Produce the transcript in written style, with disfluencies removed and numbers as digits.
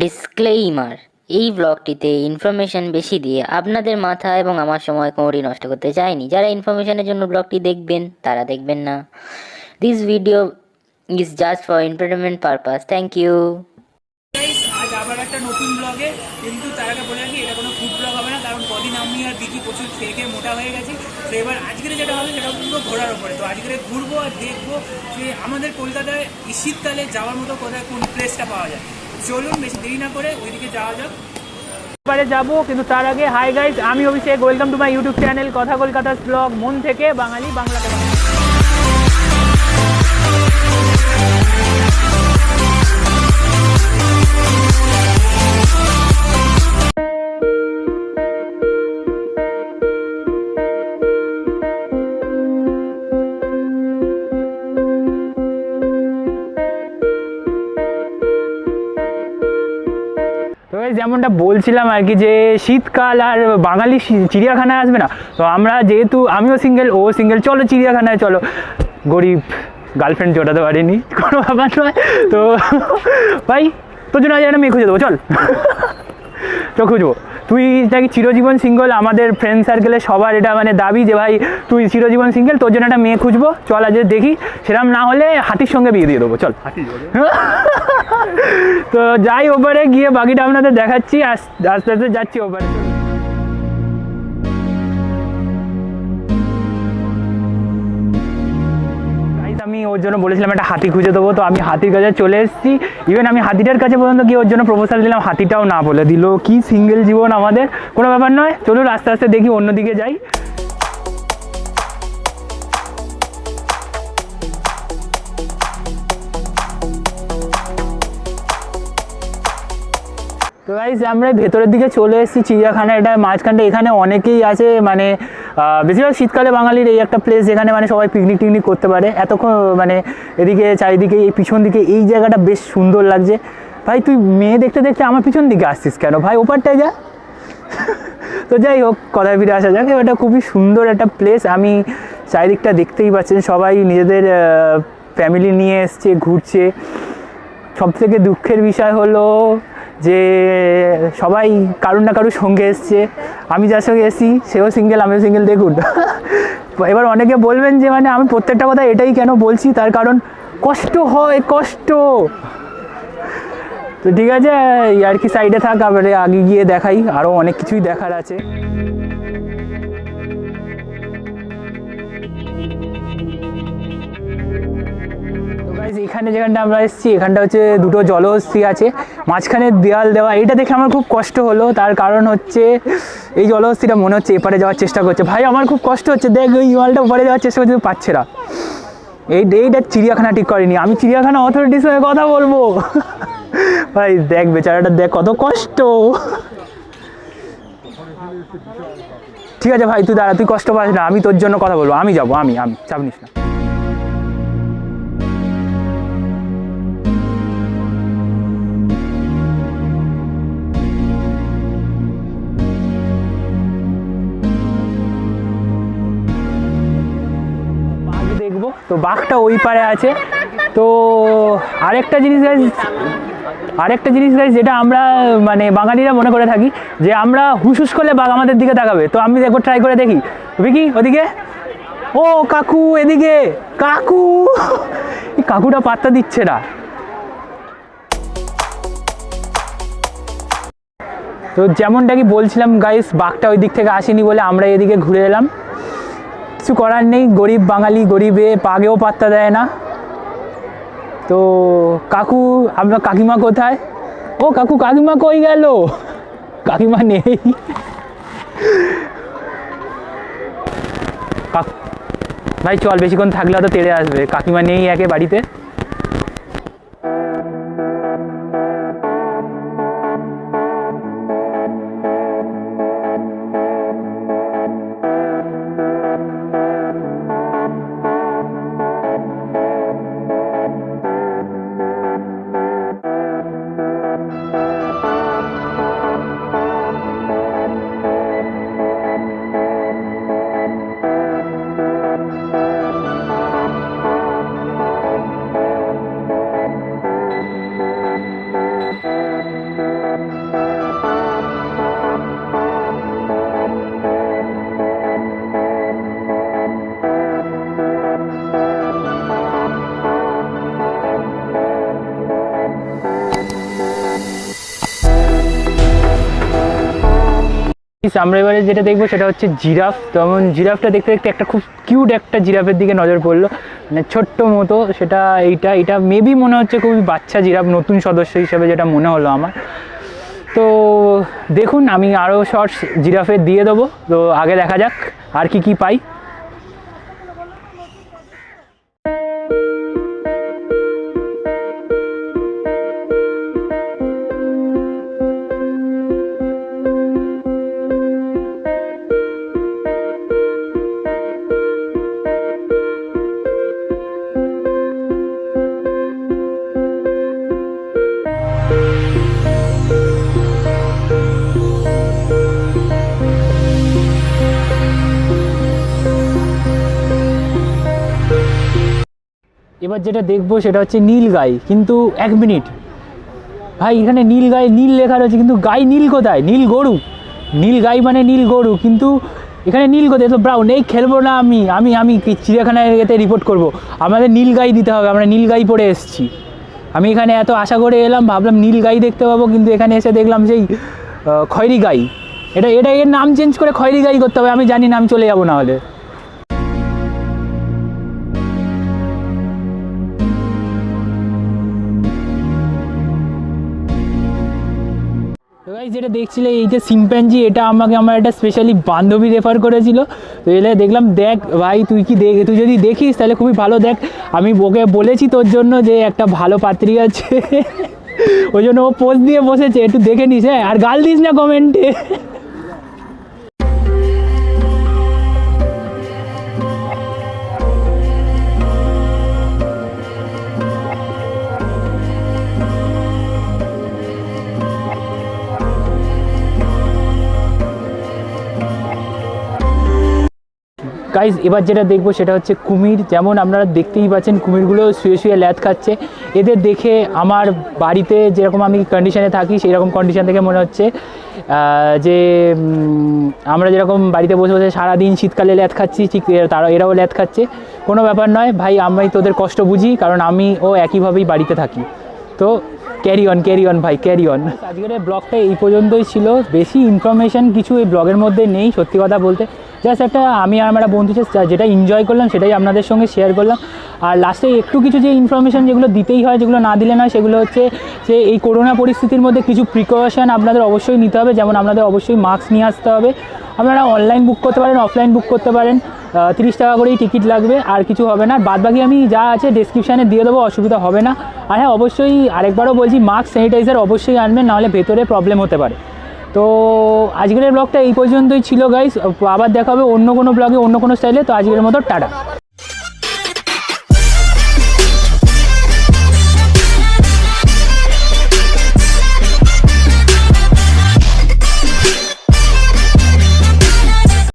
Disclaimer, এই ব্লগটিতে information বেশি দিয়ে আপনাদের মাথা এবং আমার সময় কোনোটি নষ্ট করতে চাইনি। যারা ইনফরমেশনের জন্য ব্লগটি দেখবেন তারা দেখবেন না। This video is just for entertainment purpose. Thank you. আজ আবার একটা নতুন ব্লগে, কিন্তু তার আগে বলে রাখি এটা কোনো ফুড ব্লগ হবে না, কারণ কদিন আমি আর দিদি প্রচুর খেয়ে খেয়ে মোটা হয়ে গেছি। তো এবার আজকের যেটা হবে সেটা পুরো ঘোরার ওপরে। তো আজকে ঘুরবো আর দেখবো যে আমাদের কলকাতায় এই শীতকালে যাওয়ার মতো কোথায় কোন প্লেসটা পাওয়া যায়। চলুন বেশি দেরি না করে ওইদিকে যাওয়া যাক। এবারে যাবো, কিন্তু তার আগে হাই গাইস, আমি Abhishek, welcome to my YouTube channel কথা কলকাতাস ব্লগ, মন থেকে বাঙালি বাংলাতে। তো যেমনটা বলছিলাম আর কি, যে শীতকাল আর বাঙালি চিড়িয়াখানায় আসবে না। তো আমরা যেহেতু আমিও সিঙ্গেল, ও সিঙ্গেল, চলো চিড়িয়াখানায় চলো। গরিব গার্লফ্রেন্ড জোটাতে পারিনি, কোনো ব্যাপার নয়। তো ভাই তোর জন্য আজ একটা মেয়ে খুঁজে দেবো, চল। তো খুঁজবো। তুই নাকি চিরজীবন সিঙ্গেল, আমাদের ফ্রেন্ড সার্কেলে সবার এটা মানে দাবি যে ভাই তুই চিরজীবন সিঙ্গেল, তোর জন্য একটা মেয়ে খুঁজবো, চল আজ দেখি। সেরকম না হলে হাতির সঙ্গে বিয়ে দিয়ে দেবো, চল। তো যাই ওপারে গিয়ে বাকিটা আপনাদের দেখাচ্ছি, আস্তে আস্তে যাচ্ছি ওপারে। আমি ওর জন্য বলেছিলাম একটা হাতি খুঁজে দেবো, তো আমি হাতির কাছে চলে এসেছি। ইভেন আমি হাতিটার কাছে পর্যন্ত গিয়ে ওর জন্য প্রপোজাল দিলাম, হাতিটাও না বলে দিল। কি সিঙ্গেল জীবন আমাদের, কোনো ব্যাপার নয়, চলুন আস্তে আস্তে দেখি, অন্যদিকে যাই। তো গাইস আমরা ভেতরের দিকে চলে এসেছি চিড়িয়াখানা, এটা মাঝখানটা, এখানে অনেকেই আছে, মানে বেশিরভাগ শীতকালে বাঙালির এই একটা প্লেস যেখানে মানে সবাই পিকনিক টিকনিক করতে পারে। এতক্ষণ মানে এদিকে চারিদিকে এই পিছন দিকে এই জায়গাটা বেশ সুন্দর লাগছে। ভাই তুই মেয়ে দেখতে দেখতে আমার পিছন দিকে আসছিস কেন ভাই, ওপারটায় যা। তো যাই হোক, কথায় ফিরে আসা যাক। এটা খুবই সুন্দর একটা প্লেস, আমি চারিদিকটা দেখতেই পাচ্ছেন সবাই নিজেদের ফ্যামিলি নিয়ে এসছে, ঘুরছে। সবথেকে দুঃখের বিষয় হলো যে সবাই কারুর না কারুর সঙ্গে এসছে, আমি যার সঙ্গে এসেছি সেও সিঙ্গেল, আমিও সিঙ্গেল। দেখুন, এবার অনেকে বলবেন যে মানে আমি প্রত্যেকটা কথা এটাই কেন বলছি, তার কারণ কষ্ট হয়, কষ্ট। তো ঠিক আছে, আর কি সাইডে থাক, আবার আগে গিয়ে দেখাই, আরও অনেক কিছুই দেখার আছে। এখানে যেখানটা আমরা এসেছি, এখানটা হচ্ছে দুটো জলহস্তি আছে, মাঝখানে দেওয়াল দেওয়া। এটা দেখে আমার খুব কষ্ট হলো, তার কারণ হচ্ছে এই জলহস্তিটা মনে হচ্ছে এপারে যাওয়ার চেষ্টা করছে। ভাই আমার খুব কষ্ট হচ্ছে, দেখ ওই দেওয়ালটা ওপারে যাওয়ার চেষ্টা করছে, পাচ্ছে না। এইটা চিড়িয়াখানা ঠিক করেনি, আমি চিড়িয়াখানা অথরিটির সঙ্গে কথা বলবো। ভাই দেখ বেচারাটা, দেখ কত কষ্ট। ঠিক আছে ভাই তুই দাঁড়া, তুই কষ্ট পাস না, আমি তোর জন্য কথা বলবো, আমি যাবো, আমি চাপ নিস না। দেখবো তো বাঘটা ওই পারে আছে। তো আরেকটা জিনিস গাইজ যেটা আমরা মানে বাঙালিরা মনে করে থাকি যে আমরা হুস করলে বাঘ আমাদের দিকে তাকাবে। তো আমি একবার ট্রাই করে দেখি, কি ওদিকে, ও কাকু এদিকে, কাকুটা পাত্তা দিচ্ছে না। তো যেমনটা কি বলছিলাম গাইস, বাঘটা ওই দিক থেকে আসেনি বলে আমরা এদিকে ঘুরে এলাম। কিছু করার নেই, গরিব বাঙালি, গরিবে বাঘেও পাত্তা দেয় না। তো কাকু, আপনার কাকিমা কোথায়? ও কাকু, কাকিমা কই গেল? কাকিমা নেই। ভাই চল, বেশিক্ষণ থাকলে হয়তো তেড়ে আসবে, কাকিমা নেই একে বাড়িতে। আমরা এবারে যেটা দেখবো সেটা হচ্ছে জিরাফ। তেমন জিরাফটা দেখতে দেখতে একটা খুব কিউট একটা জিরাফের দিকে নজর পড়লো, মানে ছোট্ট মতো। সেটা এইটা মেবি মনে হচ্ছে খুবই বাচ্চা জিরাফ, নতুন সদস্য হিসেবে যেটা মনে হলো আমার। তো দেখুন, আমি আরও শর্টস জিরাফের দিয়ে দেবো। তো আগে দেখা যাক আর কি পাই। এবার যেটা দেখবো সেটা হচ্ছে নীল গাই। কিন্তু এক মিনিট ভাই, এখানে নীল গাই নীল লেখা রয়েছে, কিন্তু গাই নীল কোথায়? নীল গরু, নীল গাই মানে নীল গরু, কিন্তু এখানে নীল কোথায়? তো ব্রাউন। এই খেলবো না আমি আমি আমি চিড়িয়াখানায় এতে রিপোর্ট করব। আমাদের নীল গাই দিতে হবে, আমরা নীল গাই পরে এসেছি। আমি এখানে এত আশা করে এলাম, ভাবলাম নীল গাই দেখতে পাবো, কিন্তু এখানে এসে দেখলাম সেই খয়েরি গাই। এটা এর নাম চেঞ্জ করে খয়েরি গাই করতে হবে। আমি জানি না, আমি চলে যাবো না হলে। তো গাইস, যেটা দেখছিলে এই যে শিম্প্যাঞ্জি, এটা আমাকে আমার একটা স্পেশালি বান্ধবী রেফার করেছিল। তো এলে দেখলাম, দেখ ভাই তুই যদি দেখিস তাহলে খুবই ভালো। দেখ, আমি ওকে বলেছি তোর জন্য যে একটা ভালো পাত্রী আছে, ওই জন্য ও পোজ দিয়ে বসেছে, একটু দেখে নিস। হ্যাঁ, আর গাল দিস না কমেন্টে। গাইজ, এবার যেটা দেখবো সেটা হচ্ছে কুমির। যেমন আপনারা দেখতেই পাচ্ছেন, কুমিরগুলো শুয়ে শুয়ে ল্যাদ খাচ্ছে। এদের দেখে আমার বাড়িতে যেরকম আমি কন্ডিশনে থাকি সেই রকম কন্ডিশন থেকে মনে হচ্ছে যে আমরা যেরকম বাড়িতে বসে বসে সারাদিন শীতকালে ল্যাদ খাচ্ছি, ঠিক এরাও ল্যাদ খাচ্ছে। কোনো ব্যাপার নয় ভাই, আমি তোদের কষ্ট বুঝি, কারণ আমিও একইভাবেই বাড়িতে থাকি। তো ক্যারি অন ভাই, ক্যারি অন। আজকের ব্লগটা এই পর্যন্তই ছিল। বেশি ইনফরমেশান কিছু এই ব্লগের মধ্যে নেই, সত্যি কথা বলতে। জাস্ট একটা আমি আর আমার বন্ধু যেটা এনজয় করলাম সেটাই আপনাদের সঙ্গে শেয়ার করলাম। আর লাস্টে একটু কিছু যে ইনফরমেশান যেগুলো দিতেই হয়, যেগুলো না দিলে নয়, সেগুলো হচ্ছে যে এই করোনা পরিস্থিতির মধ্যে কিছু প্রিকশন আপনাদের অবশ্যই নিতে হবে। যেমন আপনাদের অবশ্যই মাস্ক নিয়ে আসতে হবে। আপনারা অনলাইন বুক করতে পারেন, অফলাইন বুক করতে পারেন। 30 টাকা করেই টিকিট লাগবে, আর কিছু হবে না। বাদবাকি আমি যা আছে ডেসক্রিপশানে দিয়ে দেবো, অসুবিধা হবে না। আর হ্যাঁ, অবশ্যই আরেকবারও বলছি, মাস্ক স্যানিটাইজার অবশ্যই আনবেন, নাহলে ভেতরে প্রবলেম হতে পারে। তো আজকের ব্লগটা এই পর্যন্তই ছিল গাইস। আবার দেখা হবে অন্য কোনো ব্লগে, অন্য কোনো স্টাইলে। তো আজকের মতো টাটা।